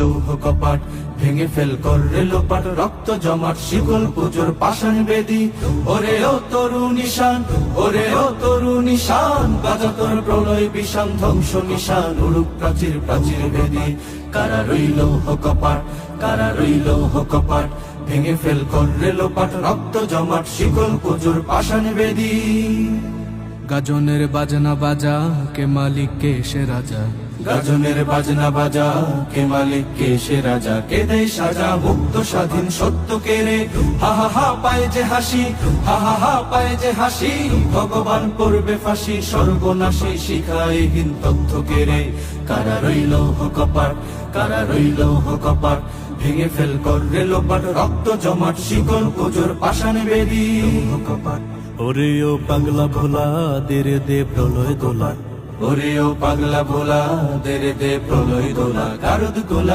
লৌহ কপাট, ভেঙে ফেল করে লোপাট, রক্ত জমাট শিকল পুজোর পাষাণ বেদী। ওরে ও তরু নিশান, ওরে ও তরু নিশান, বাজা তোর প্রলয় বিষান, ধ্বংস নিশান, উড়ুক প্রাচীর প্রাচীর বেদী। কারা রইল কপাট, কারা রইল কপাট, ভেঙে ফেল করে লোপাট, রক্ত জমাট শিকল পুজোর পাষাণ বেদী। গাজনের বাজনা বাজা, কে মালিক কে সে রাজা। গাজনের বাজনা বাজা, কে মালিক কে সে রাজা, কে দেয় সাজা মুক্ত স্বাধীন সত্য কে রে। হা হা হা পায় যে হাসি, হা হা হা পায় যে হাসি, ভগবান করবে ফাঁসি, সর্বনাশী শিখায়হীন তথ্য কে রে। কারা রইল কপাট, কারা রইল কপাট, ভেঙে ফেল করে লোপাট, রক্ত জমাট শিকল পুজোর পাষাণ বেদী। কপাট ওরে ও পাগলা ভোলা, দেরে দে প্রলয় দোলা। ওরে ও পাগলা ভোলা, দে রে দে প্রলয় দোলা, গারদ গোলা।